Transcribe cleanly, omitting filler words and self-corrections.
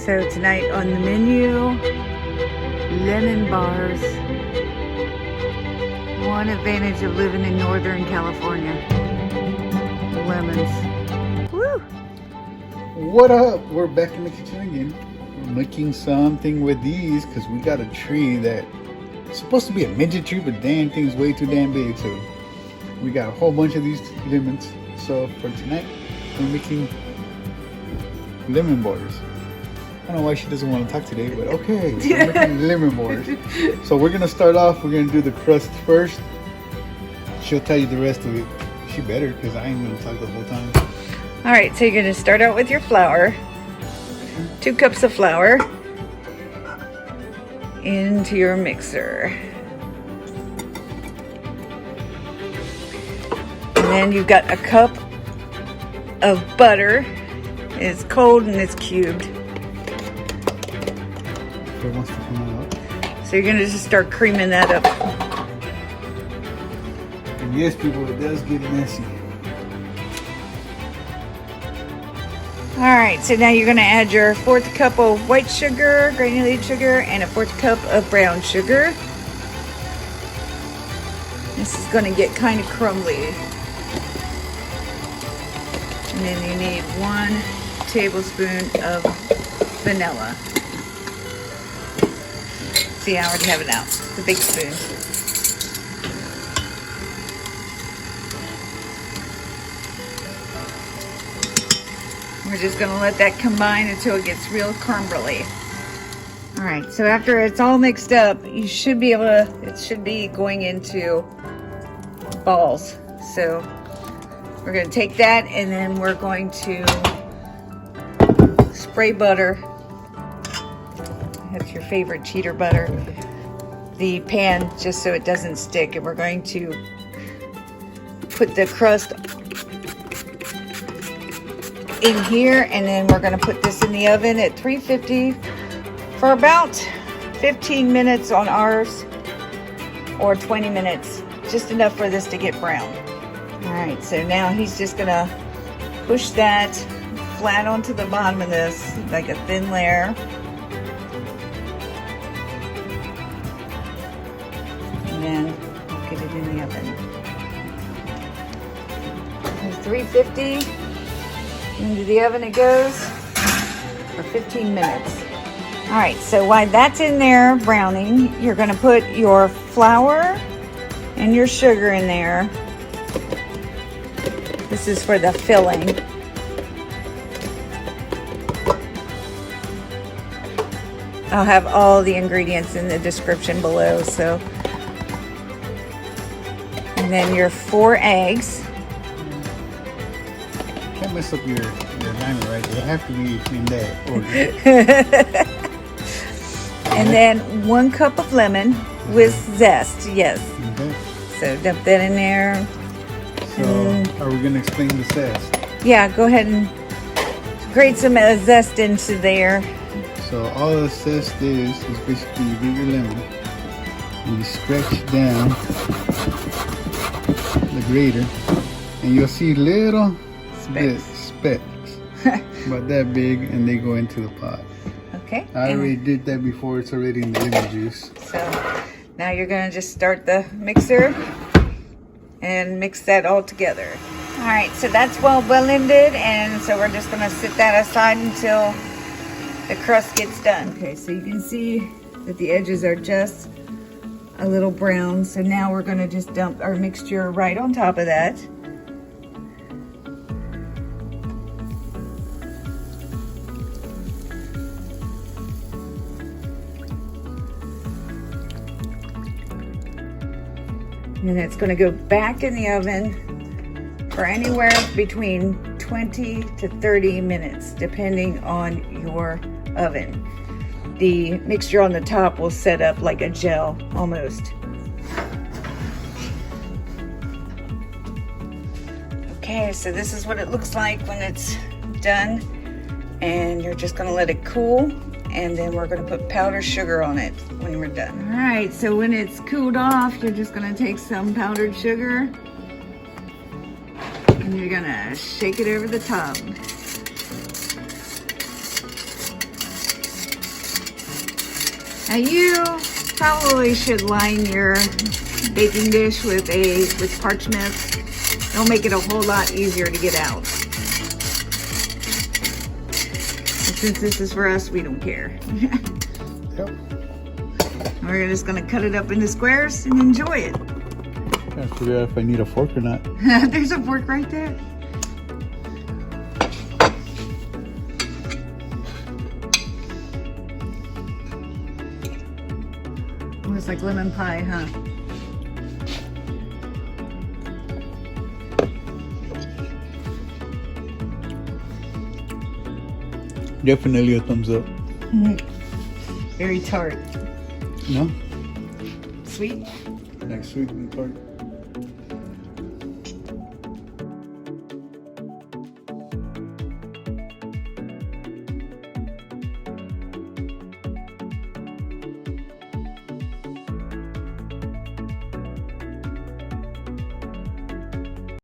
So tonight on the menu, lemon bars. One advantage of living in Northern California. Lemons. Woo! What up? We're back in the kitchen again. We're making something with these because we got a tree that's supposed to be a midget tree, but damn thing's way too damn big. So we got a whole bunch of these lemons. So for tonight, we're making lemon bars. I don't know why she doesn't want to talk today, but okay, we're making lemon bars. So we're gonna start off. We're gonna do the crust first. She'll tell you the rest of it. She better, because I ain't gonna talk the whole time. All right, so you're gonna start out with your flour. 2 cups of flour into your mixer. And then you've got a cup of butter. It's cold and it's cubed. So it wants to come out. So you're gonna just start creaming that up. And yes, people, it does get messy. All right, so now you're gonna add your 1/4 cup of white sugar, granulated sugar, and a 1/4 cup of brown sugar. This is gonna get kind of crumbly. And then you need 1 tablespoon of vanilla. See, I already have it out, the big spoon. We're just gonna let that combine until it gets real crumbly. All right, so after it's all mixed up, you should be able to, it should be going into balls. So we're gonna take that and then we're going to spray butter. That's your favorite cheater butter. The pan, just so it doesn't stick, and we're going to put the crust in here, and then we're going to put this in the oven at 350 for about 15 minutes on ours, or 20 minutes, just enough for this to get brown. All right, so now he's just going to push that flat onto the bottom of this, like a thin layer. And then I'll get it in the oven. And 350. Into the oven it goes for 15 minutes. All right, so while that's in there browning, you're gonna put your flour and your sugar in there. This is for the filling. I'll have all the ingredients in the description below, so. And then your 4 eggs. Can't mess up your timer, right? It'll have to be in that order. And then 1 cup of lemon with zest, yes. Okay. So dump that in there. So are we gonna explain the zest? Yeah, go ahead and grate some zest into there. So all the zest is basically you get your lemon and you stretch down the grater, and you'll see little specks about that big, and they go into the pot. Okay. I already did that before. It's already in the lemon juice. So now you're gonna just start the mixer and mix that all together. All right, so that's well blended, and so we're just gonna sit that aside until the crust gets done. Okay, so you can see that the edges are just a little brown. So now we're gonna just dump our mixture right on top of that. And it's going to go back in the oven for anywhere between 20 to 30 minutes, depending on your oven. The mixture on the top will set up like a gel almost. Okay, so this is what it looks like when it's done. And you're just going to let it cool. And then we're going to put powdered sugar on it when we're done. All right, so when it's cooled off, you're just going to take some powdered sugar and you're going to shake it over the top. Now you probably should line your baking dish with parchment. It'll make it a whole lot easier to get out. And since this is for us, we don't care. Yep. We're just gonna cut it up into squares and enjoy it. Trying to figure out if I need a fork or not. There's a fork right there. Oh, it's like lemon pie, huh? Definitely a thumbs up. Very tart. No? Sweet? Like sweet and tart.